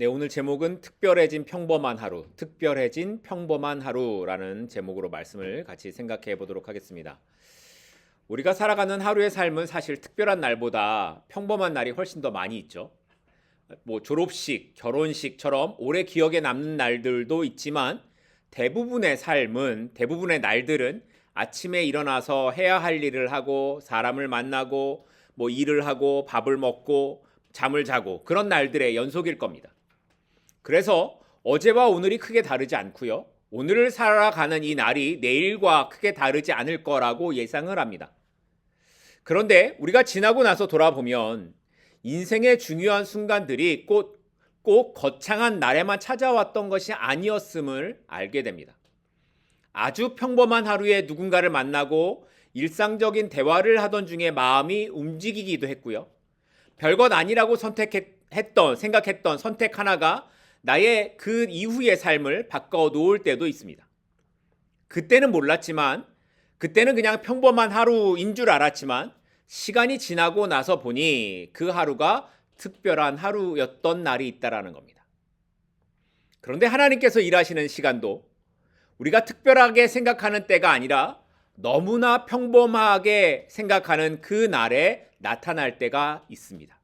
네, 오늘 제목은 특별해진 평범한 하루, 특별해진 평범한 하루라는 제목으로 말씀을 같이 생각해 보도록 하겠습니다. 우리가 살아가는 하루의 삶은 사실 특별한 날보다 평범한 날이 훨씬 더 많이 있죠. 졸업식, 결혼식처럼 오래 기억에 남는 날들도 있지만 대부분의 날들은 아침에 일어나서 해야 할 일을 하고 사람을 만나고 일을 하고 밥을 먹고 잠을 자고 그런 날들의 연속일 겁니다. 그래서 어제와 오늘이 크게 다르지 않고요. 오늘을 살아가는 이 날이 내일과 크게 다르지 않을 거라고 예상을 합니다. 그런데 우리가 지나고 나서 돌아보면 인생의 중요한 순간들이 꼭 거창한 날에만 찾아왔던 것이 아니었음을 알게 됩니다. 아주 평범한 하루에 누군가를 만나고 일상적인 대화를 하던 중에 마음이 움직이기도 했고요. 별것 아니라고 생각했던 선택 하나가 나의 그 이후의 삶을 바꿔 놓을 때도 있습니다. 그때는 몰랐지만, 그때는 그냥 평범한 하루인 줄 알았지만, 시간이 지나고 나서 보니 그 하루가 특별한 하루였던 날이 있다라는 겁니다. 그런데 하나님께서 일하시는 시간도 우리가 특별하게 생각하는 때가 아니라 너무나 평범하게 생각하는 그 날에 나타날 때가 있습니다.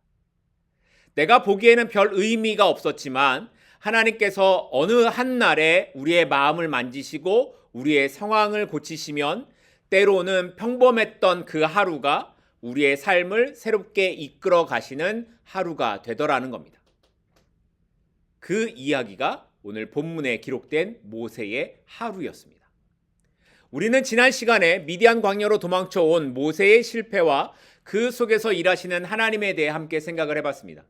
내가 보기에는 별 의미가 없었지만 하나님께서 어느 한 날에 우리의 마음을 만지시고 우리의 상황을 고치시면 때로는 평범했던 그 하루가 우리의 삶을 새롭게 이끌어 가시는 하루가 되더라는 겁니다. 그 이야기가 오늘 본문에 기록된 모세의 하루였습니다. 우리는 지난 시간에 미디안 광야로 도망쳐 온 모세의 실패와 그 속에서 일하시는 하나님에 대해 함께 생각을 해봤습니다.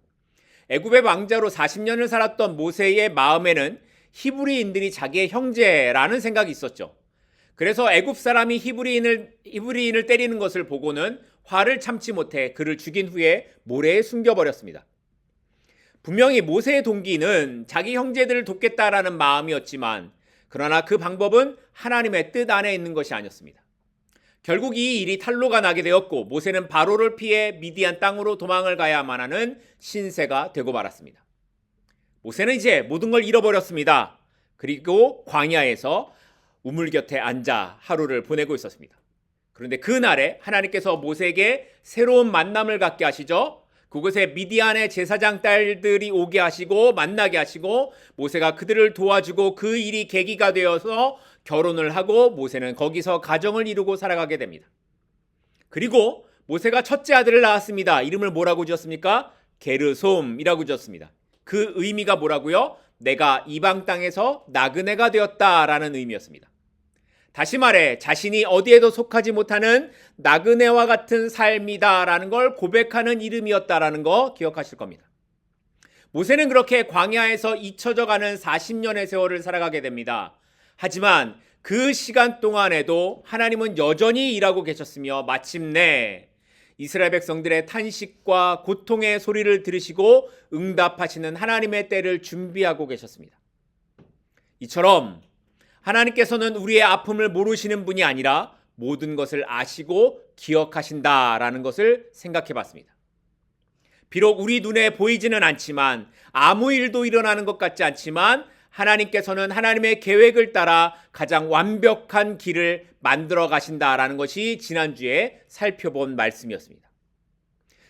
애굽의 왕자로 40년을 살았던 모세의 마음에는 히브리인들이 자기의 형제라는 생각이 있었죠. 그래서 애굽 사람이 히브리인을 때리는 것을 보고는 화를 참지 못해 그를 죽인 후에 모래에 숨겨버렸습니다. 분명히 모세의 동기는 자기 형제들을 돕겠다라는 마음이었지만 그러나 그 방법은 하나님의 뜻 안에 있는 것이 아니었습니다. 결국 이 일이 탄로가 나게 되었고 모세는 바로를 피해 미디안 땅으로 도망을 가야만 하는 신세가 되고 말았습니다. 모세는 이제 모든 걸 잃어버렸습니다. 그리고 광야에서 우물 곁에 앉아 하루를 보내고 있었습니다. 그런데 그날에 하나님께서 모세에게 새로운 만남을 갖게 하시죠. 그곳에 미디안의 제사장 딸들이 오게 하시고 만나게 하시고 모세가 그들을 도와주고 그 일이 계기가 되어서 결혼을 하고 모세는 거기서 가정을 이루고 살아가게 됩니다. 그리고 모세가 첫째 아들을 낳았습니다. 이름을 뭐라고 지었습니까? 게르솜이라고 지었습니다. 그 의미가 뭐라고요? 내가 이방 땅에서 나그네가 되었다라는 의미였습니다. 다시 말해 자신이 어디에도 속하지 못하는 나그네와 같은 삶이다라는 걸 고백하는 이름이었다라는 거 기억하실 겁니다. 모세는 그렇게 광야에서 잊혀져가는 40년의 세월을 살아가게 됩니다. 하지만 그 시간 동안에도 하나님은 여전히 일하고 계셨으며 마침내 이스라엘 백성들의 탄식과 고통의 소리를 들으시고 응답하시는 하나님의 때를 준비하고 계셨습니다. 이처럼 하나님께서는 우리의 아픔을 모르시는 분이 아니라 모든 것을 아시고 기억하신다라는 것을 생각해 봤습니다. 비록 우리 눈에 보이지는 않지만 아무 일도 일어나는 것 같지 않지만 하나님께서는 하나님의 계획을 따라 가장 완벽한 길을 만들어 가신다라는 것이 지난주에 살펴본 말씀이었습니다.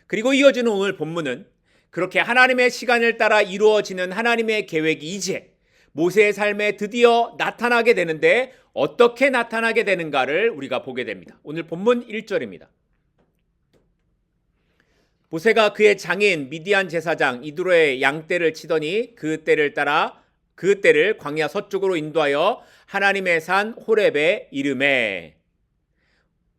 그리고 이어지는 오늘 본문은 그렇게 하나님의 시간을 따라 이루어지는 하나님의 계획이 이제 모세의 삶에 드디어 나타나게 되는데 어떻게 나타나게 되는가를 우리가 보게 됩니다. 오늘 본문 1절입니다. 모세가 그의 장인 미디안 제사장 이드로의 양떼를 치더니 그 떼를 광야 서쪽으로 인도하여 하나님의 산 호렙에 이르매.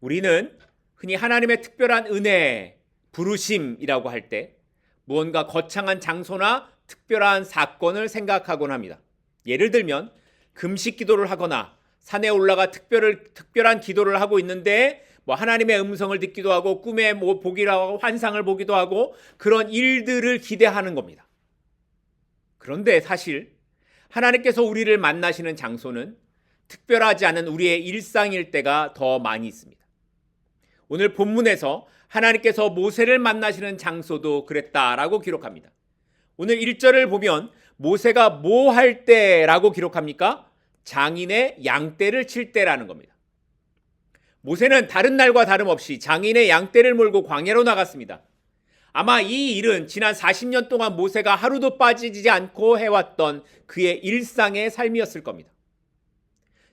우리는 흔히 하나님의 특별한 은혜, 부르심이라고 할 때 무언가 거창한 장소나 특별한 사건을 생각하곤 합니다. 예를 들면 금식 기도를 하거나 산에 올라가 특별한 기도를 하고 있는데 하나님의 음성을 듣기도 하고 꿈에 보기도 하고 환상을 보기도 하고 그런 일들을 기대하는 겁니다. 그런데 사실 하나님께서 우리를 만나시는 장소는 특별하지 않은 우리의 일상일 때가 더 많이 있습니다. 오늘 본문에서 하나님께서 모세를 만나시는 장소도 그랬다라고 기록합니다. 오늘 1절을 보면 모세가 뭐 할 때라고 기록합니까? 장인의 양떼를 칠 때라는 겁니다. 모세는 다른 날과 다름없이 장인의 양떼를 몰고 광야로 나갔습니다. 아마 이 일은 지난 40년 동안 모세가 하루도 빠지지 않고 해왔던 그의 일상의 삶이었을 겁니다.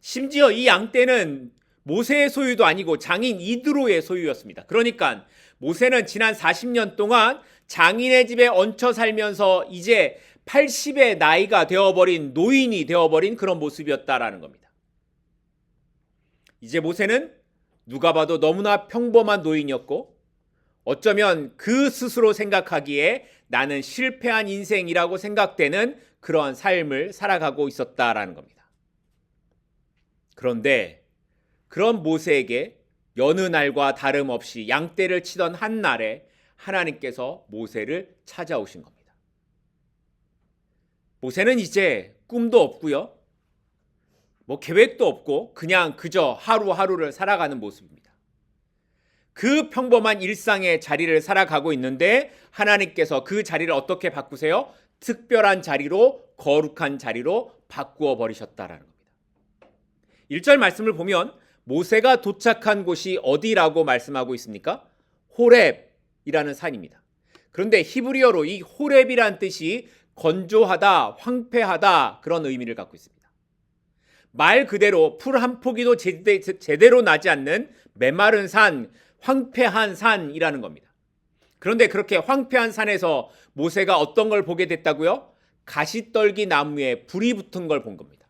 심지어 이 양떼는 모세의 소유도 아니고 장인 이드로의 소유였습니다. 그러니까 모세는 지난 40년 동안 장인의 집에 얹혀 살면서 이제 80의 나이가 되어버린 노인이 되어버린 그런 모습이었다라는 겁니다. 이제 모세는 누가 봐도 너무나 평범한 노인이었고 어쩌면 그 스스로 생각하기에 나는 실패한 인생이라고 생각되는 그러한 삶을 살아가고 있었다라는 겁니다. 그런데 그런 모세에게 여느 날과 다름없이 양떼를 치던 한 날에 하나님께서 모세를 찾아오신 겁니다. 모세는 이제 꿈도 없고요. 계획도 없고 그냥 그저 하루하루를 살아가는 모습입니다. 그 평범한 일상의 자리를 살아가고 있는데 하나님께서 그 자리를 어떻게 바꾸세요? 특별한 자리로, 거룩한 자리로 바꾸어 버리셨다라는 겁니다. 1절 말씀을 보면 모세가 도착한 곳이 어디라고 말씀하고 있습니까? 호렙이라는 산입니다. 그런데 히브리어로 이 호렙이란 뜻이 건조하다, 황폐하다 그런 의미를 갖고 있습니다. 말 그대로 풀 한 포기도 제대로 나지 않는 메마른 산, 황폐한 산이라는 겁니다. 그런데 그렇게 황폐한 산에서 모세가 어떤 걸 보게 됐다고요? 가시떨기 나무에 불이 붙은 걸 본 겁니다.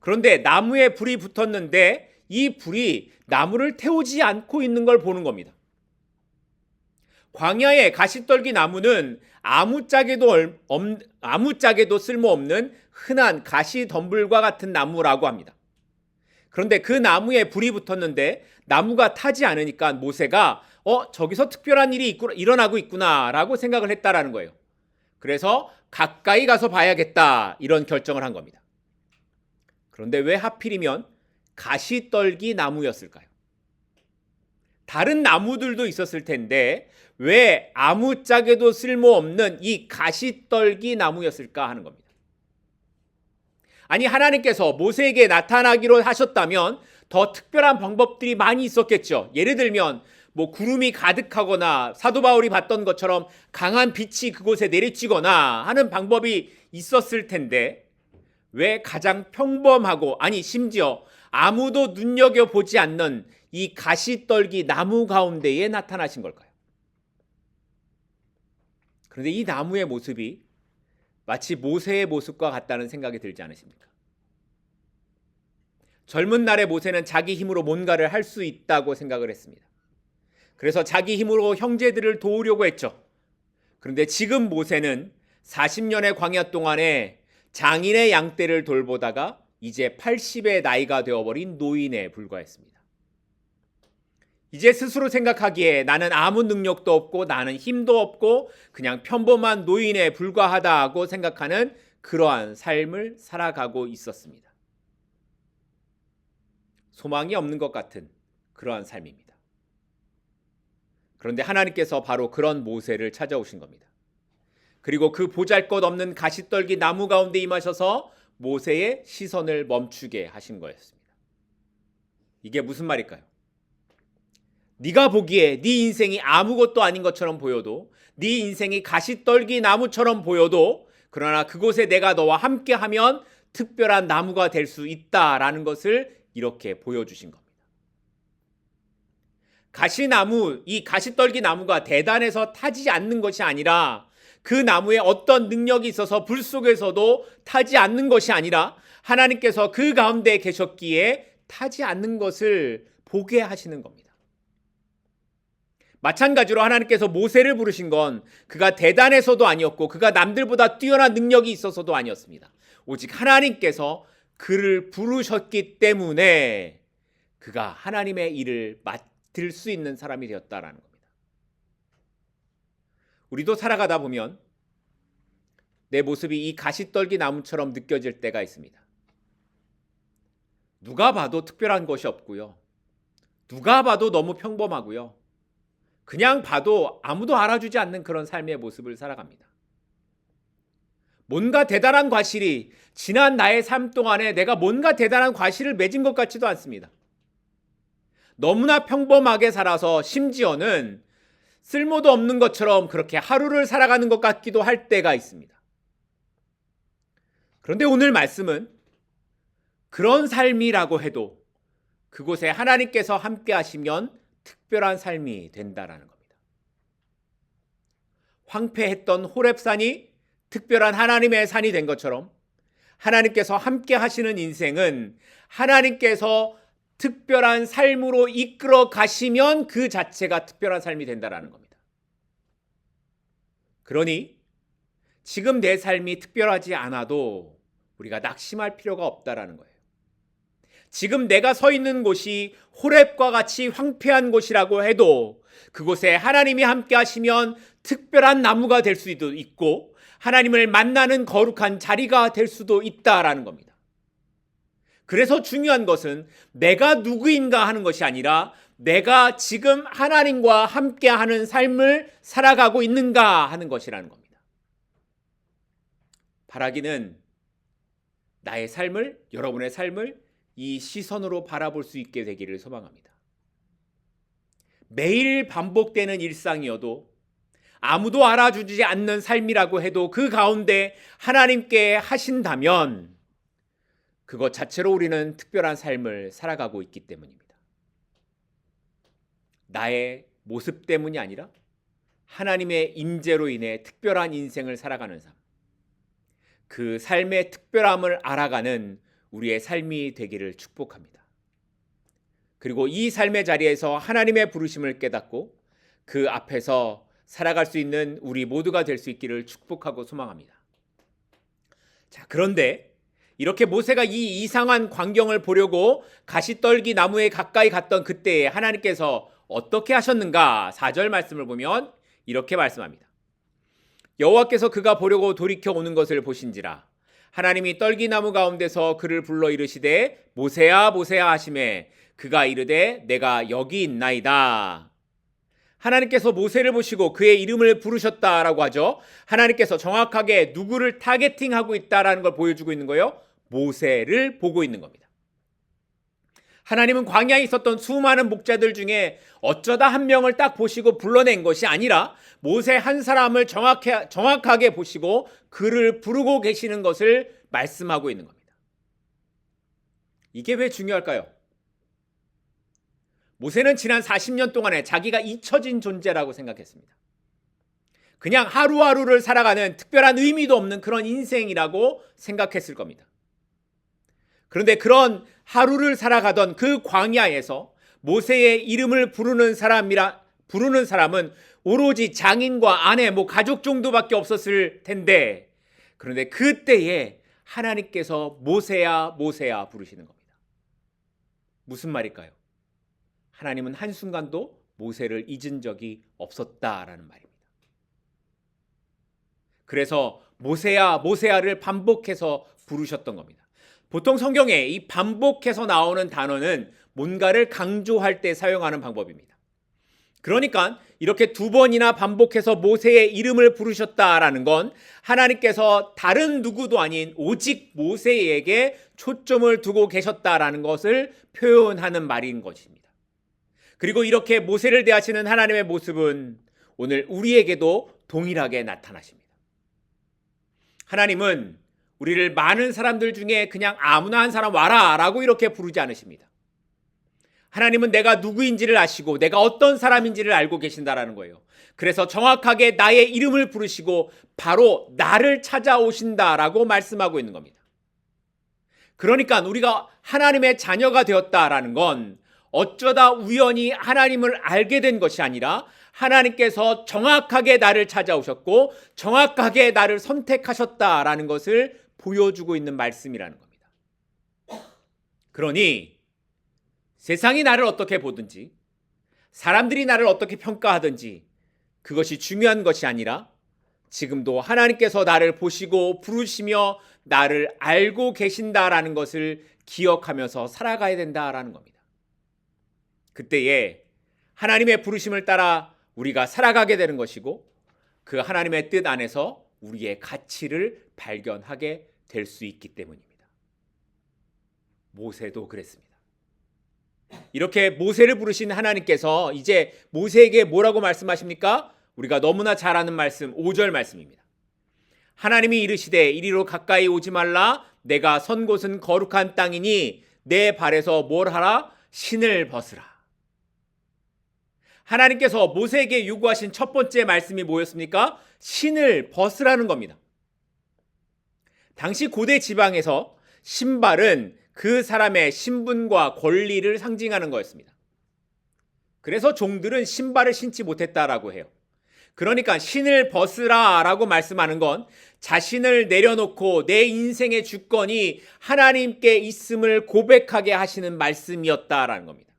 그런데 나무에 불이 붙었는데 이 불이 나무를 태우지 않고 있는 걸 보는 겁니다. 광야의 가시떨기 나무는 아무짝에도 쓸모없는 흔한 가시덤불과 같은 나무라고 합니다. 그런데 그 나무에 불이 붙었는데 나무가 타지 않으니까 모세가 저기서 특별한 일이 일어나고 있구나 라고 생각을 했다라는 거예요. 그래서 가까이 가서 봐야겠다 이런 결정을 한 겁니다. 그런데 왜 하필이면 가시떨기 나무였을까요? 다른 나무들도 있었을 텐데 왜 아무짝에도 쓸모없는 이 가시떨기 나무였을까 하는 겁니다. 아니 하나님께서 모세에게 나타나기로 하셨다면 더 특별한 방법들이 많이 있었겠죠. 예를 들면 구름이 가득하거나 사도 바울이 봤던 것처럼 강한 빛이 그곳에 내리치거나 하는 방법이 있었을 텐데 왜 가장 평범하고 심지어 아무도 눈여겨보지 않는 이 가시떨기 나무 가운데에 나타나신 걸까요? 그런데 이 나무의 모습이 마치 모세의 모습과 같다는 생각이 들지 않으십니까? 젊은 날의 모세는 자기 힘으로 뭔가를 할 수 있다고 생각을 했습니다. 그래서 자기 힘으로 형제들을 도우려고 했죠. 그런데 지금 모세는 40년의 광야 동안에 장인의 양떼를 돌보다가 이제 80의 나이가 되어버린 노인에 불과했습니다. 이제 스스로 생각하기에 나는 아무 능력도 없고 나는 힘도 없고 그냥 평범한 노인에 불과하다고 생각하는 그러한 삶을 살아가고 있었습니다. 소망이 없는 것 같은 그러한 삶입니다. 그런데 하나님께서 바로 그런 모세를 찾아오신 겁니다. 그리고 그 보잘것없는 가시떨기 나무 가운데 임하셔서 모세의 시선을 멈추게 하신 거였습니다. 이게 무슨 말일까요? 네가 보기에 네 인생이 아무것도 아닌 것처럼 보여도 네 인생이 가시떨기 나무처럼 보여도 그러나 그곳에 내가 너와 함께하면 특별한 나무가 될 수 있다라는 것을 이렇게 보여주신 겁니다. 가시나무, 이 가시떨기 나무가 대단해서 타지 않는 것이 아니라 그 나무에 어떤 능력이 있어서 불 속에서도 타지 않는 것이 아니라 하나님께서 그 가운데 계셨기에 타지 않는 것을 보게 하시는 겁니다. 마찬가지로 하나님께서 모세를 부르신 건 그가 대단해서도 아니었고 그가 남들보다 뛰어난 능력이 있어서도 아니었습니다. 오직 하나님께서 그를 부르셨기 때문에 그가 하나님의 일을 맡을 수 있는 사람이 되었다라는 겁니다. 우리도 살아가다 보면 내 모습이 이 가시떨기 나무처럼 느껴질 때가 있습니다. 누가 봐도 특별한 것이 없고요. 누가 봐도 너무 평범하고요. 그냥 봐도 아무도 알아주지 않는 그런 삶의 모습을 살아갑니다. 뭔가 대단한 과실이 지난 나의 삶 동안에 내가 뭔가 대단한 과실을 맺은 것 같지도 않습니다. 너무나 평범하게 살아서 심지어는 쓸모도 없는 것처럼 그렇게 하루를 살아가는 것 같기도 할 때가 있습니다. 그런데 오늘 말씀은 그런 삶이라고 해도 그곳에 하나님께서 함께 하시면 특별한 삶이 된다라는 겁니다. 황폐했던 호렙산이 특별한 하나님의 산이 된 것처럼 하나님께서 함께 하시는 인생은 하나님께서 특별한 삶으로 이끌어 가시면 그 자체가 특별한 삶이 된다라는 겁니다. 그러니 지금 내 삶이 특별하지 않아도 우리가 낙심할 필요가 없다라는 거예요. 지금 내가 서 있는 곳이 호렙과 같이 황폐한 곳이라고 해도 그곳에 하나님이 함께 하시면 특별한 나무가 될 수도 있고 하나님을 만나는 거룩한 자리가 될 수도 있다라는 겁니다. 그래서 중요한 것은 내가 누구인가 하는 것이 아니라 내가 지금 하나님과 함께하는 삶을 살아가고 있는가 하는 것이라는 겁니다. 바라기는 나의 삶을, 여러분의 삶을 이 시선으로 바라볼 수 있게 되기를 소망합니다. 매일 반복되는 일상이어도 아무도 알아주지 않는 삶이라고 해도 그 가운데 하나님께 하신다면 그것 자체로 우리는 특별한 삶을 살아가고 있기 때문입니다. 나의 모습 때문이 아니라 하나님의 임재로 인해 특별한 인생을 살아가는 삶, 그 삶의 특별함을 알아가는 우리의 삶이 되기를 축복합니다. 그리고 이 삶의 자리에서 하나님의 부르심을 깨닫고 그 앞에서 살아갈 수 있는 우리 모두가 될 수 있기를 축복하고 소망합니다. 자, 그런데 이렇게 모세가 이 이상한 광경을 보려고 가시떨기 나무에 가까이 갔던 그때에 하나님께서 어떻게 하셨는가? 4절 말씀을 보면 이렇게 말씀합니다. 여호와께서 그가 보려고 돌이켜 오는 것을 보신지라 하나님이 떨기나무 가운데서 그를 불러 이르시되 모세야 모세야 하시매 그가 이르되 내가 여기 있나이다. 하나님께서 모세를 보시고 그의 이름을 부르셨다라고 하죠. 하나님께서 정확하게 누구를 타겟팅하고 있다라는 걸 보여주고 있는 거예요. 모세를 보고 있는 겁니다. 하나님은 광야에 있었던 수많은 목자들 중에 어쩌다 한 명을 딱 보시고 불러낸 것이 아니라 모세 한 사람을 정확하게 보시고 그를 부르고 계시는 것을 말씀하고 있는 겁니다. 이게 왜 중요할까요? 모세는 지난 40년 동안에 자기가 잊혀진 존재라고 생각했습니다. 그냥 하루하루를 살아가는 특별한 의미도 없는 그런 인생이라고 생각했을 겁니다. 그런데 그런 하루를 살아가던 그 광야에서 모세의 이름을 부르는 사람은 오로지 장인과 아내, 가족 정도밖에 없었을 텐데, 그런데 그때에 하나님께서 모세야 모세야 부르시는 겁니다. 무슨 말일까요? 하나님은 한순간도 모세를 잊은 적이 없었다라는 말입니다. 그래서 모세야 모세야를 반복해서 부르셨던 겁니다. 보통 성경에 이 반복해서 나오는 단어는 뭔가를 강조할 때 사용하는 방법입니다. 그러니까 이렇게 두 번이나 반복해서 모세의 이름을 부르셨다라는 건 하나님께서 다른 누구도 아닌 오직 모세에게 초점을 두고 계셨다라는 것을 표현하는 말인 것입니다. 그리고 이렇게 모세를 대하시는 하나님의 모습은 오늘 우리에게도 동일하게 나타나십니다. 하나님은 우리를 많은 사람들 중에 그냥 아무나 한 사람 와라 라고 이렇게 부르지 않으십니다. 하나님은 내가 누구인지를 아시고 내가 어떤 사람인지를 알고 계신다라는 거예요. 그래서 정확하게 나의 이름을 부르시고 바로 나를 찾아오신다라고 말씀하고 있는 겁니다. 그러니까 우리가 하나님의 자녀가 되었다라는 건 어쩌다 우연히 하나님을 알게 된 것이 아니라 하나님께서 정확하게 나를 찾아오셨고 정확하게 나를 선택하셨다라는 것을 보여주고 있는 말씀이라는 겁니다. 그러니 세상이 나를 어떻게 보든지 사람들이 나를 어떻게 평가하든지 그것이 중요한 것이 아니라 지금도 하나님께서 나를 보시고 부르시며 나를 알고 계신다라는 것을 기억하면서 살아가야 된다라는 겁니다. 그때에 하나님의 부르심을 따라 우리가 살아가게 되는 것이고 그 하나님의 뜻 안에서 우리의 가치를 발견하게 될 수 있기 때문입니다. 모세도 그랬습니다. 이렇게 모세를 부르신 하나님께서 이제 모세에게 뭐라고 말씀하십니까? 우리가 너무나 잘 아는 말씀 5절 말씀입니다. 하나님이 이르시되 이리로 가까이 오지 말라. 내가 선 곳은 거룩한 땅이니 내 발에서 뭘 하라? 신을 벗으라. 하나님께서 모세에게 요구하신 첫 번째 말씀이 뭐였습니까? 신을 벗으라는 겁니다. 당시 고대 지방에서 신발은 그 사람의 신분과 권리를 상징하는 거였습니다. 그래서 종들은 신발을 신지 못했다라고 해요. 그러니까 신을 벗으라라고 말씀하는 건 자신을 내려놓고 내 인생의 주권이 하나님께 있음을 고백하게 하시는 말씀이었다라는 겁니다.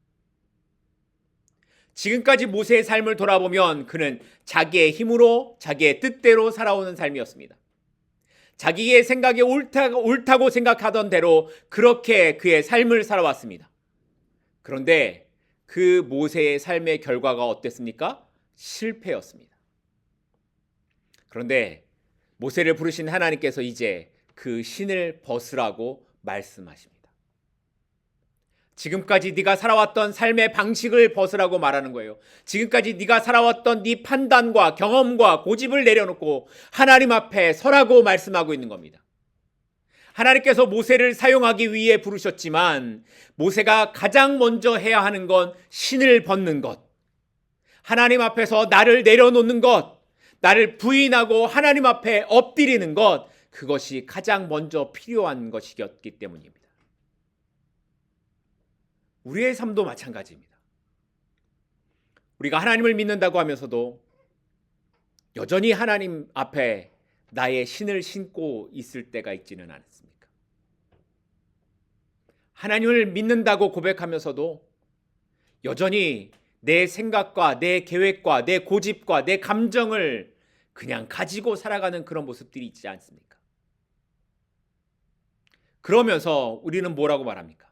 지금까지 모세의 삶을 돌아보면 그는 자기의 힘으로 자기의 뜻대로 살아오는 삶이었습니다. 자기의 생각이 옳다고 생각하던 대로 그렇게 그의 삶을 살아왔습니다. 그런데 그 모세의 삶의 결과가 어땠습니까? 실패였습니다. 그런데 모세를 부르신 하나님께서 이제 그 신을 벗으라고 말씀하십니다. 지금까지 네가 살아왔던 삶의 방식을 벗으라고 말하는 거예요. 지금까지 네가 살아왔던 네 판단과 경험과 고집을 내려놓고 하나님 앞에 서라고 말씀하고 있는 겁니다. 하나님께서 모세를 사용하기 위해 부르셨지만 모세가 가장 먼저 해야 하는 건 신을 벗는 것, 하나님 앞에서 나를 내려놓는 것, 나를 부인하고 하나님 앞에 엎드리는 것, 그것이 가장 먼저 필요한 것이었기 때문입니다. 우리의 삶도 마찬가지입니다. 우리가 하나님을 믿는다고 하면서도 여전히 하나님 앞에 나의 신을 신고 있을 때가 있지는 않습니까? 하나님을 믿는다고 고백하면서도 여전히 내 생각과 내 계획과 내 고집과 내 감정을 그냥 가지고 살아가는 그런 모습들이 있지 않습니까? 그러면서 우리는 뭐라고 말합니까?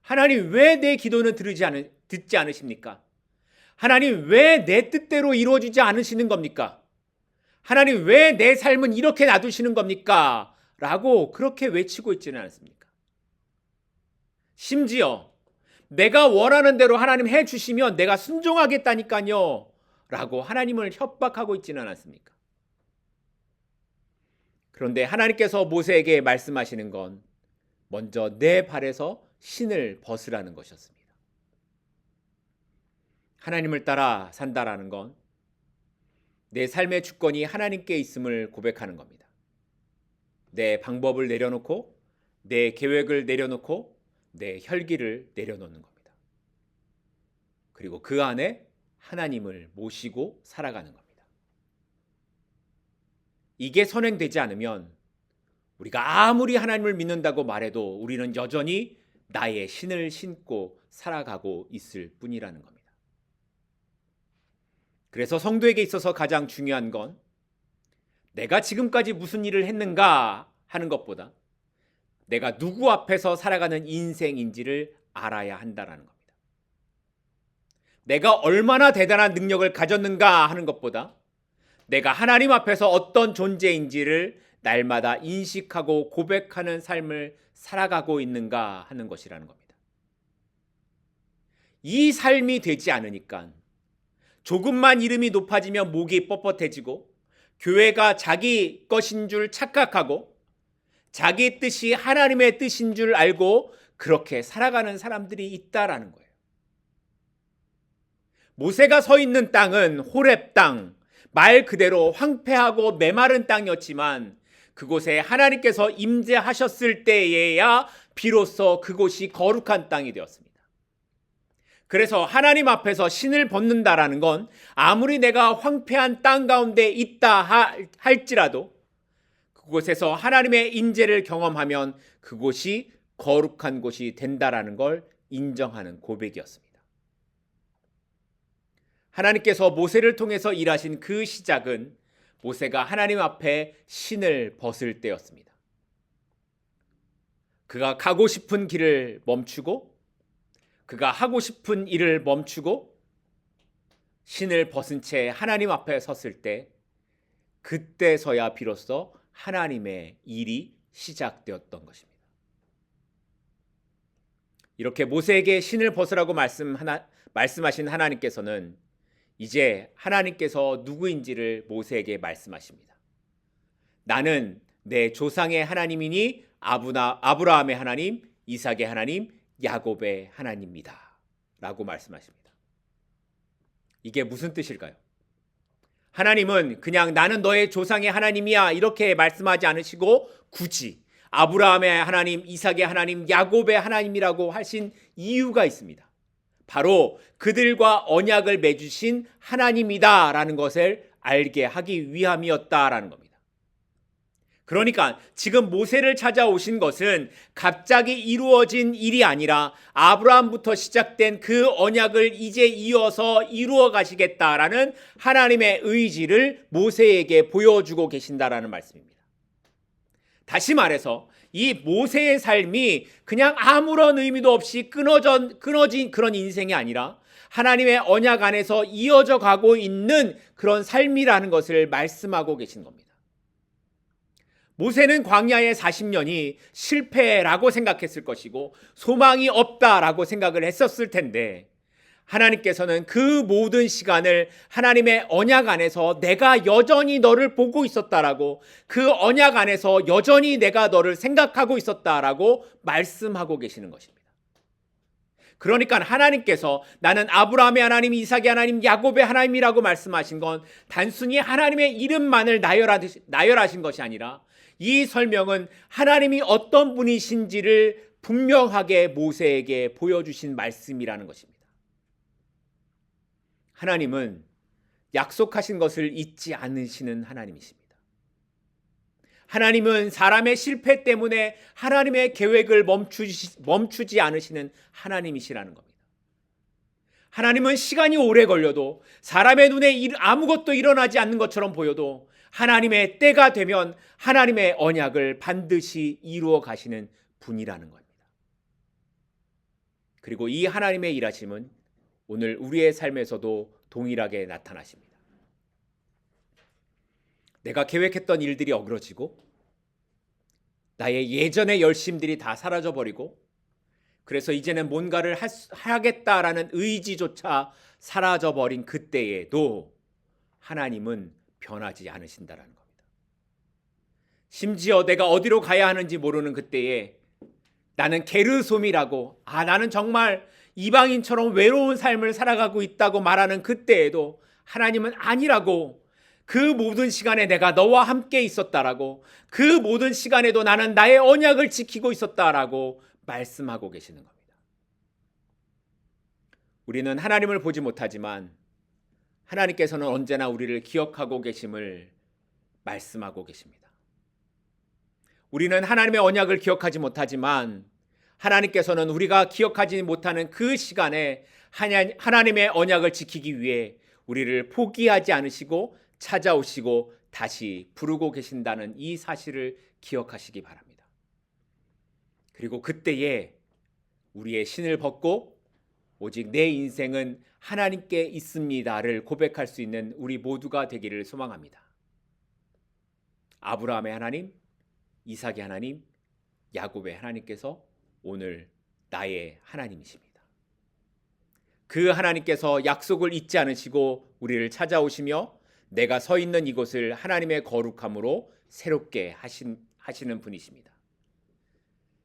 하나님 왜 내 기도는 듣지 않으십니까? 하나님 왜 내 뜻대로 이루어지지 않으시는 겁니까? 하나님 왜 내 삶은 이렇게 놔두시는 겁니까? 라고 그렇게 외치고 있지는 않습니까? 심지어 내가 원하는 대로 하나님 해주시면 내가 순종하겠다니까요 라고 하나님을 협박하고 있지는 않습니까? 그런데 하나님께서 모세에게 말씀하시는 건 먼저 내 발에서 신을 벗으라는 것이었습니다. 하나님을 따라 산다라는 건 내 삶의 주권이 하나님께 있음을 고백하는 겁니다. 내 방법을 내려놓고 내 계획을 내려놓고 내 혈기를 내려놓는 겁니다. 그리고 그 안에 하나님을 모시고 살아가는 겁니다. 이게 선행되지 않으면 우리가 아무리 하나님을 믿는다고 말해도 우리는 여전히 나의 신을 신고 살아가고 있을 뿐이라는 겁니다. 그래서 성도에게 있어서 가장 중요한 건 내가 지금까지 무슨 일을 했는가 하는 것보다 내가 누구 앞에서 살아가는 인생인지를 알아야 한다는 겁니다. 내가 얼마나 대단한 능력을 가졌는가 하는 것보다 내가 하나님 앞에서 어떤 존재인지를 날마다 인식하고 고백하는 삶을 살아가고 있는가 하는 것이라는 겁니다. 이 삶이 되지 않으니까 조금만 이름이 높아지면 목이 뻣뻣해지고 교회가 자기 것인 줄 착각하고 자기 뜻이 하나님의 뜻인 줄 알고 그렇게 살아가는 사람들이 있다라는 거예요. 모세가 서 있는 땅은 호렙 땅, 말 그대로 황폐하고 메마른 땅이었지만 그곳에 하나님께서 임재하셨을 때에야 비로소 그곳이 거룩한 땅이 되었습니다. 그래서 하나님 앞에서 신을 벗는다라는 건 아무리 내가 황폐한 땅 가운데 있다 할지라도 그곳에서 하나님의 임재를 경험하면 그곳이 거룩한 곳이 된다라는 걸 인정하는 고백이었습니다. 하나님께서 모세를 통해서 일하신 그 시작은 모세가 하나님 앞에 신을 벗을 때였습니다. 그가 가고 싶은 길을 멈추고 그가 하고 싶은 일을 멈추고 신을 벗은 채 하나님 앞에 섰을 때 그때서야 비로소 하나님의 일이 시작되었던 것입니다. 이렇게 모세에게 신을 벗으라고 말씀하신 하나님께서는 이제 하나님께서 누구인지를 모세에게 말씀하십니다. 나는 내 조상의 하나님이니 아브라함의 하나님, 이삭의 하나님, 야곱의 하나님입니다. 라고 말씀하십니다. 이게 무슨 뜻일까요? 하나님은 그냥 나는 너의 조상의 하나님이야 이렇게 말씀하지 않으시고 굳이 아브라함의 하나님, 이삭의 하나님, 야곱의 하나님이라고 하신 이유가 있습니다. 바로 그들과 언약을 맺으신 하나님이다라는 것을 알게 하기 위함이었다라는 겁니다. 그러니까 지금 모세를 찾아오신 것은 갑자기 이루어진 일이 아니라 아브라함부터 시작된 그 언약을 이제 이어서 이루어 가시겠다라는 하나님의 의지를 모세에게 보여주고 계신다라는 말씀입니다. 다시 말해서 이 모세의 삶이 그냥 아무런 의미도 없이 끊어진 그런 인생이 아니라 하나님의 언약 안에서 이어져 가고 있는 그런 삶이라는 것을 말씀하고 계신 겁니다. 모세는 광야의 40년이 실패라고 생각했을 것이고 소망이 없다라고 생각을 했었을 텐데 하나님께서는 그 모든 시간을 하나님의 언약 안에서 내가 여전히 너를 보고 있었다라고, 그 언약 안에서 여전히 내가 너를 생각하고 있었다라고 말씀하고 계시는 것입니다. 그러니까 하나님께서 나는 아브라함의 하나님, 이삭의 하나님, 야곱의 하나님이라고 말씀하신 건 단순히 하나님의 이름만을 나열하신 것이 아니라 이 설명은 하나님이 어떤 분이신지를 분명하게 모세에게 보여주신 말씀이라는 것입니다. 하나님은 약속하신 것을 잊지 않으시는 하나님이십니다. 하나님은 사람의 실패 때문에 하나님의 계획을 멈추지 않으시는 하나님이시라는 겁니다. 하나님은 시간이 오래 걸려도 사람의 눈에 아무것도 일어나지 않는 것처럼 보여도 하나님의 때가 되면 하나님의 언약을 반드시 이루어 가시는 분이라는 겁니다. 그리고 이 하나님의 일하심은 오늘 우리의 삶에서도 동일하게 나타나십니다. 내가 계획했던 일들이 어그러지고 나의 예전의 열심들이 다 사라져버리고 그래서 이제는 뭔가를 하겠다라는 의지조차 사라져버린 그때에도 하나님은 변하지 않으신다는 겁니다. 심지어 내가 어디로 가야 하는지 모르는 그때에 나는 게르솜이라고 나는 정말 이방인처럼 외로운 삶을 살아가고 있다고 말하는 그때에도 하나님은 아니라고, 그 모든 시간에 내가 너와 함께 있었다라고, 그 모든 시간에도 나는 나의 언약을 지키고 있었다라고 말씀하고 계시는 겁니다. 우리는 하나님을 보지 못하지만 하나님께서는 언제나 우리를 기억하고 계심을 말씀하고 계십니다. 우리는 하나님의 언약을 기억하지 못하지만 하나님께서는 우리가 기억하지 못하는 그 시간에 하나님의 언약을 지키기 위해 우리를 포기하지 않으시고 찾아오시고 다시 부르고 계신다는 이 사실을 기억하시기 바랍니다. 그리고 그때에 우리의 신을 벗고 오직 내 인생은 하나님께 있습니다를 고백할 수 있는 우리 모두가 되기를 소망합니다. 아브라함의 하나님, 이삭의 하나님, 야곱의 하나님께서 오늘 나의 하나님이십니다. 그 하나님께서 약속을 잊지 않으시고 우리를 찾아오시며 내가 서 있는 이곳을 하나님의 거룩함으로 새롭게 하시는 분이십니다.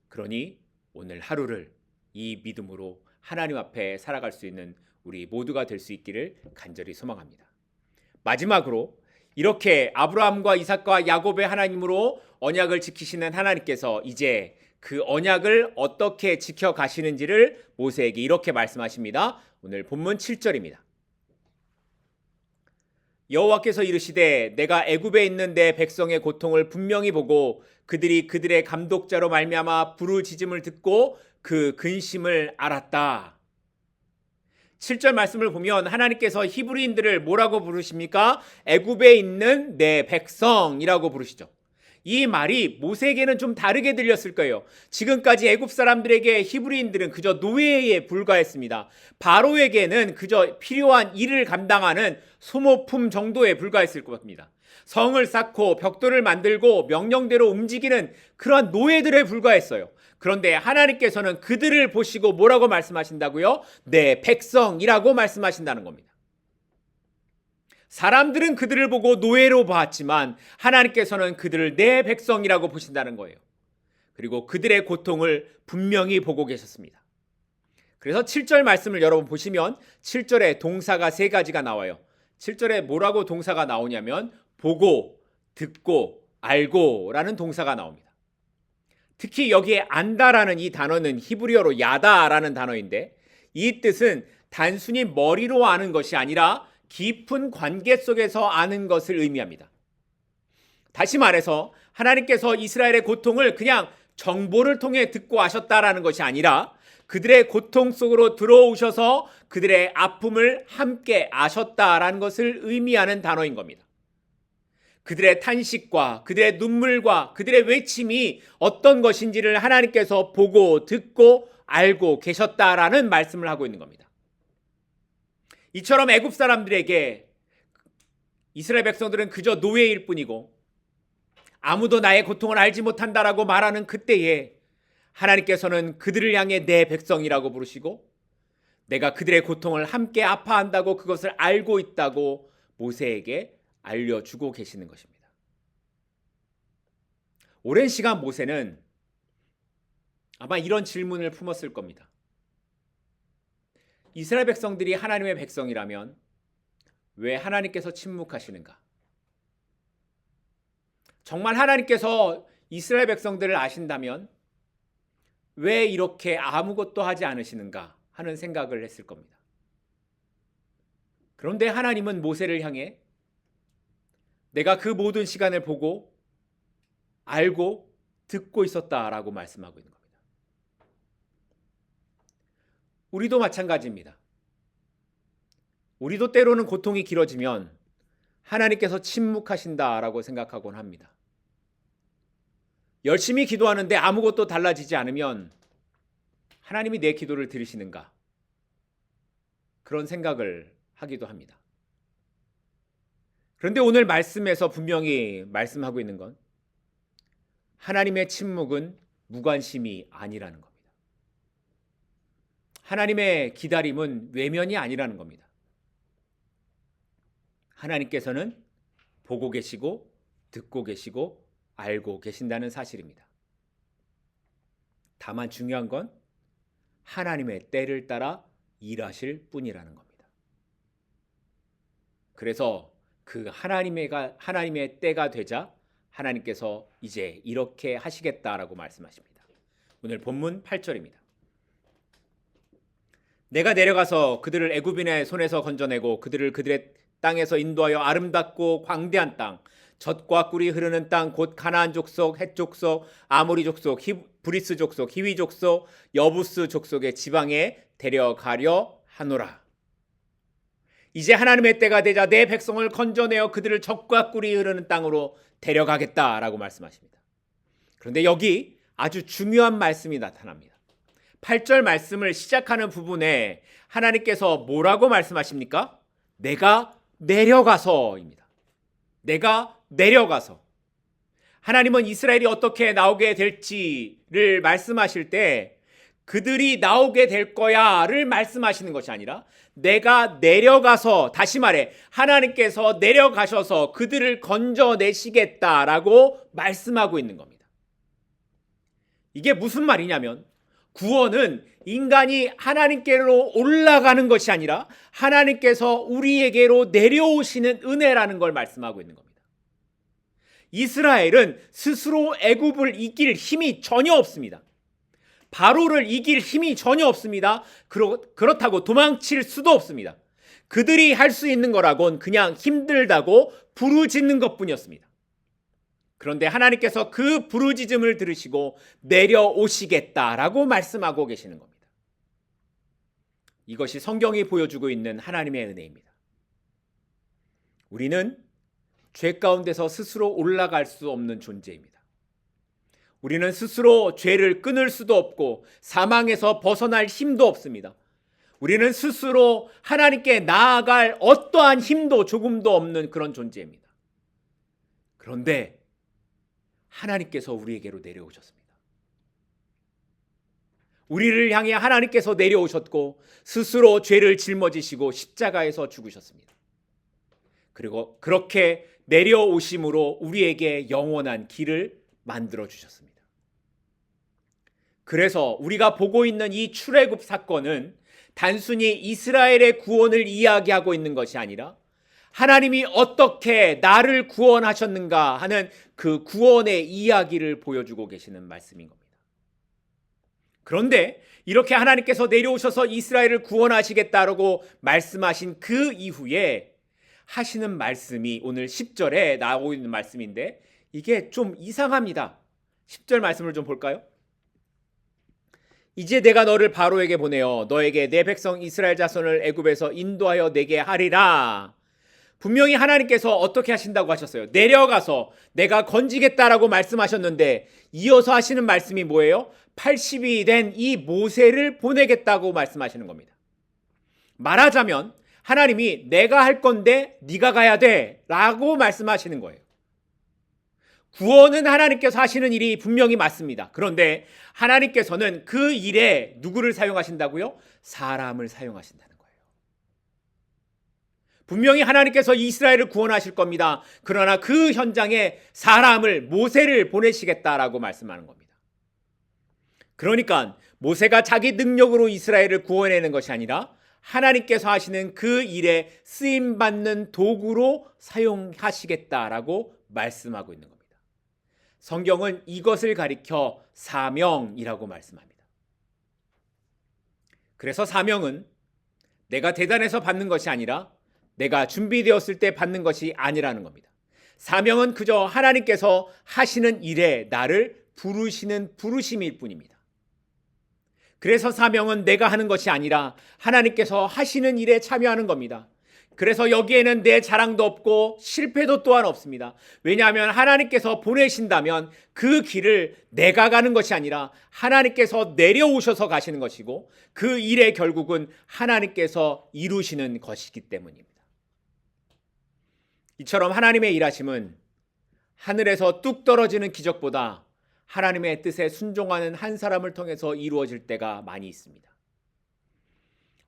그러니 오늘 하루를 이 믿음으로 하나님 앞에 살아갈 수 있는 우리 모두가 될 수 있기를 간절히 소망합니다. 마지막으로 이렇게 아브라함과 이삭과 야곱의 하나님으로 언약을 지키시는 하나님께서 이제 그 언약을 어떻게 지켜가시는지를 모세에게 이렇게 말씀하십니다. 오늘 본문 7절입니다. 여호와께서 이르시되 내가 애굽에 있는 내 백성의 고통을 분명히 보고 그들이 그들의 감독자로 말미암아 부르짖음을 듣고 그 근심을 알았다. 7절 말씀을 보면 하나님께서 히브리인들을 뭐라고 부르십니까? 애굽에 있는 내 백성이라고 부르시죠. 이 말이 모세에게는 좀 다르게 들렸을 거예요. 지금까지 애굽 사람들에게 히브리인들은 그저 노예에 불과했습니다. 바로에게는 그저 필요한 일을 감당하는 소모품 정도에 불과했을 겁니다. 성을 쌓고 벽돌을 만들고 명령대로 움직이는 그런 노예들에 불과했어요. 그런데 하나님께서는 그들을 보시고 뭐라고 말씀하신다고요? 내 백성이라고 말씀하신다는 겁니다. 사람들은 그들을 보고 노예로 봤지만 하나님께서는 그들을 내 백성이라고 보신다는 거예요. 그리고 그들의 고통을 분명히 보고 계셨습니다. 그래서 7절 말씀을 여러분 보시면 7절에 동사가 3가지가 나와요. 7절에 뭐라고 동사가 나오냐면 보고, 듣고, 알고 라는 동사가 나옵니다. 특히 여기에 안다라는 이 단어는 히브리어로 야다라는 단어인데 이 뜻은 단순히 머리로 아는 것이 아니라 깊은 관계 속에서 아는 것을 의미합니다. 다시 말해서 하나님께서 이스라엘의 고통을 그냥 정보를 통해 듣고 아셨다라는 것이 아니라 그들의 고통 속으로 들어오셔서 그들의 아픔을 함께 아셨다라는 것을 의미하는 단어인 겁니다. 그들의 탄식과 그들의 눈물과 그들의 외침이 어떤 것인지를 하나님께서 보고 듣고 알고 계셨다라는 말씀을 하고 있는 겁니다. 이처럼 애굽 사람들에게 이스라엘 백성들은 그저 노예일 뿐이고 아무도 나의 고통을 알지 못한다라고 말하는 그때에 하나님께서는 그들을 향해 내 백성이라고 부르시고 내가 그들의 고통을 함께 아파한다고 그것을 알고 있다고 모세에게 알려주고 계시는 것입니다. 오랜 시간 모세는 아마 이런 질문을 품었을 겁니다. 이스라엘 백성들이 하나님의 백성이라면 왜 하나님께서 침묵하시는가? 정말 하나님께서 이스라엘 백성들을 아신다면 왜 이렇게 아무것도 하지 않으시는가 하는 생각을 했을 겁니다. 그런데 하나님은 모세를 향해 내가 그 모든 시간을 보고 알고 듣고 있었다라고 말씀하고 있는 겁니다. 우리도 마찬가지입니다. 우리도 때로는 고통이 길어지면 하나님께서 침묵하신다라고 생각하곤 합니다. 열심히 기도하는데 아무것도 달라지지 않으면 하나님이 내 기도를 들으시는가? 그런 생각을 하기도 합니다. 그런데 오늘 말씀에서 분명히 말씀하고 있는 건 하나님의 침묵은 무관심이 아니라는 겁니다. 하나님의 기다림은 외면이 아니라는 겁니다. 하나님께서는 보고 계시고 듣고 계시고 알고 계신다는 사실입니다. 다만 중요한 건 하나님의 때를 따라 일하실 뿐이라는 겁니다. 그래서 그 하나님의 때가 되자 하나님께서 이제 이렇게 하시겠다라고 말씀하십니다. 오늘 본문 8절입니다. 내가 내려가서 그들을 애굽인의 손에서 건져내고 그들을 그들의 땅에서 인도하여 아름답고 광대한 땅, 젖과 꿀이 흐르는 땅, 곧 가나안 족속, 헷 족속, 아모리 족속, 브리스 족속, 히위 족속, 여부스 족속의 지방에 데려가려 하노라. 이제 하나님의 때가 되자 내 백성을 건져내어 그들을 젖과 꿀이 흐르는 땅으로 데려가겠다라고 말씀하십니다. 그런데 여기 아주 중요한 말씀이 나타납니다. 8절 말씀을 시작하는 부분에 하나님께서 뭐라고 말씀하십니까? 내가 내려가서입니다. 내가 내려가서. 하나님은 이스라엘이 어떻게 나오게 될지를 말씀하실 때 그들이 나오게 될 거야를 말씀하시는 것이 아니라 내가 내려가서, 다시 말해 하나님께서 내려가셔서 그들을 건져내시겠다라고 말씀하고 있는 겁니다. 이게 무슨 말이냐면 구원은 인간이 하나님께로 올라가는 것이 아니라 하나님께서 우리에게로 내려오시는 은혜라는 걸 말씀하고 있는 겁니다. 이스라엘은 스스로 애굽을 이길 힘이 전혀 없습니다. 바로를 이길 힘이 전혀 없습니다. 그렇다고 도망칠 수도 없습니다. 그들이 할 수 있는 거라곤 그냥 힘들다고 부르짖는 것뿐이었습니다. 그런데 하나님께서 그 부르짖음을 들으시고 내려오시겠다라고 말씀하고 계시는 겁니다. 이것이 성경이 보여주고 있는 하나님의 은혜입니다. 우리는 죄 가운데서 스스로 올라갈 수 없는 존재입니다. 우리는 스스로 죄를 끊을 수도 없고 사망에서 벗어날 힘도 없습니다. 우리는 스스로 하나님께 나아갈 어떠한 힘도 조금도 없는 그런 존재입니다. 그런데 하나님께서 우리에게로 내려오셨습니다. 우리를 향해 하나님께서 내려오셨고 스스로 죄를 짊어지시고 십자가에서 죽으셨습니다. 그리고 그렇게 내려오심으로 우리에게 영원한 길을 만들어 주셨습니다. 그래서 우리가 보고 있는 이 출애굽 사건은 단순히 이스라엘의 구원을 이야기하고 있는 것이 아니라 하나님이 어떻게 나를 구원하셨는가 하는 그 구원의 이야기를 보여주고 계시는 말씀인 겁니다. 그런데 이렇게 하나님께서 내려오셔서 이스라엘을 구원하시겠다라고 말씀하신 그 이후에 하시는 말씀이 오늘 10절에 나오고 있는 말씀인데 이게 좀 이상합니다. 10절 말씀을 좀 볼까요? 이제 내가 너를 바로에게 보내어 너에게 내 백성 이스라엘 자손을 애굽에서 인도하여 내게 하리라. 분명히 하나님께서 어떻게 하신다고 하셨어요? 내려가서 내가 건지겠다라고 말씀하셨는데 이어서 하시는 말씀이 뭐예요? 80이 된 이 모세를 보내겠다고 말씀하시는 겁니다. 말하자면 하나님이 내가 할 건데 네가 가야 돼 라고 말씀하시는 거예요. 구원은 하나님께서 하시는 일이 분명히 맞습니다. 그런데 하나님께서는 그 일에 누구를 사용하신다고요? 사람을 사용하신다는 거예요. 분명히 하나님께서 이스라엘을 구원하실 겁니다. 그러나 그 현장에 사람을, 모세를 보내시겠다라고 말씀하는 겁니다. 그러니까 모세가 자기 능력으로 이스라엘을 구원해내는 것이 아니라 하나님께서 하시는 그 일에 쓰임받는 도구로 사용하시겠다라고 말씀하고 있는 겁니다. 성경은 이것을 가리켜 사명이라고 말씀합니다. 그래서 사명은 내가 대단해서 받는 것이 아니라 내가 준비되었을 때 받는 것이 아니라는 겁니다. 사명은 그저 하나님께서 하시는 일에 나를 부르시는 부르심일 뿐입니다. 그래서 사명은 내가 하는 것이 아니라 하나님께서 하시는 일에 참여하는 겁니다. 그래서 여기에는 내 자랑도 없고 실패도 또한 없습니다. 왜냐하면 하나님께서 보내신다면 그 길을 내가 가는 것이 아니라 하나님께서 내려오셔서 가시는 것이고 그 일의 결국은 하나님께서 이루시는 것이기 때문입니다. 이처럼 하나님의 일하심은 하늘에서 뚝 떨어지는 기적보다 하나님의 뜻에 순종하는 한 사람을 통해서 이루어질 때가 많이 있습니다.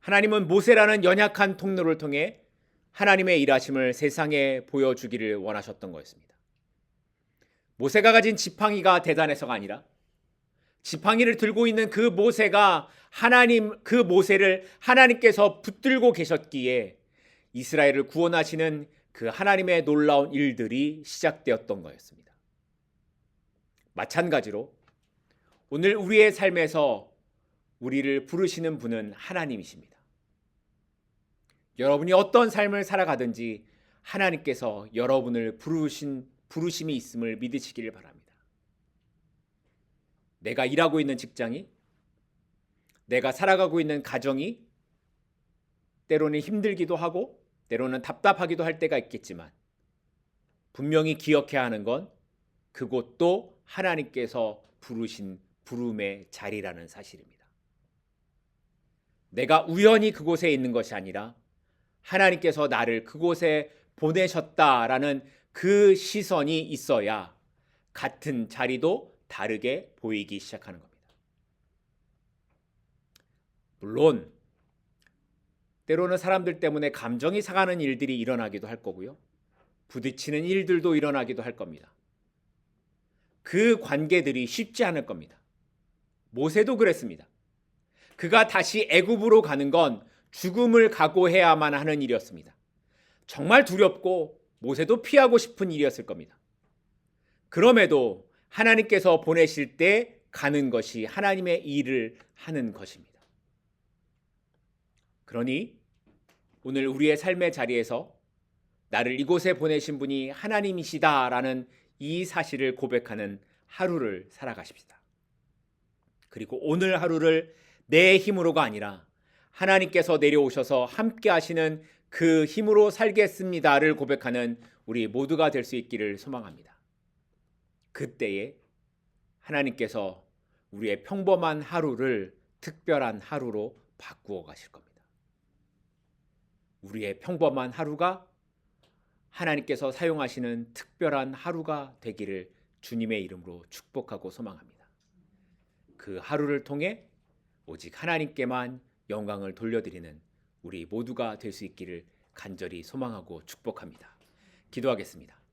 하나님은 모세라는 연약한 통로를 통해 하나님의 일하심을 세상에 보여주기를 원하셨던 거였습니다. 모세가 가진 지팡이가 대단해서가 아니라 지팡이를 들고 있는 그 모세가 그 모세를 하나님께서 붙들고 계셨기에 이스라엘을 구원하시는 그 하나님의 놀라운 일들이 시작되었던 거였습니다. 마찬가지로 오늘 우리의 삶에서 우리를 부르시는 분은 하나님이십니다. 여러분이 어떤 삶을 살아가든지 하나님께서 여러분을 부르심이 있음을 믿으시기를 바랍니다. 내가 일하고 있는 직장이, 내가 살아가고 있는 가정이 때로는 힘들기도 하고 때로는 답답하기도 할 때가 있겠지만 분명히 기억해야 하는 건 그곳도 하나님께서 부르신 부름의 자리라는 사실입니다. 내가 우연히 그곳에 있는 것이 아니라 하나님께서 나를 그곳에 보내셨다라는 그 시선이 있어야 같은 자리도 다르게 보이기 시작하는 겁니다. 물론 때로는 사람들 때문에 감정이 상하는 일들이 일어나기도 할 거고요. 부딪히는 일들도 일어나기도 할 겁니다. 그 관계들이 쉽지 않을 겁니다. 모세도 그랬습니다. 그가 다시 애굽으로 가는 건 죽음을 각오해야만 하는 일이었습니다. 정말 두렵고 모세도 피하고 싶은 일이었을 겁니다. 그럼에도 하나님께서 보내실 때 가는 것이 하나님의 일을 하는 것입니다. 그러니 오늘 우리의 삶의 자리에서 나를 이곳에 보내신 분이 하나님이시다라는 이 사실을 고백하는 하루를 살아가십시다. 그리고 오늘 하루를 내 힘으로가 아니라 하나님께서 내려오셔서 함께 하시는 그 힘으로 살겠습니다를 고백하는 우리 모두가 될 수 있기를 소망합니다. 그때에 하나님께서 우리의 평범한 하루를 특별한 하루로 바꾸어 가실 겁니다. 우리의 평범한 하루가 하나님께서 사용하시는 특별한 하루가 되기를 주님의 이름으로 축복하고 소망합니다. 그 하루를 통해 오직 하나님께만 영광을 돌려드리는 우리 모두가 될 수 있기를 간절히 소망하고 축복합니다. 기도하겠습니다.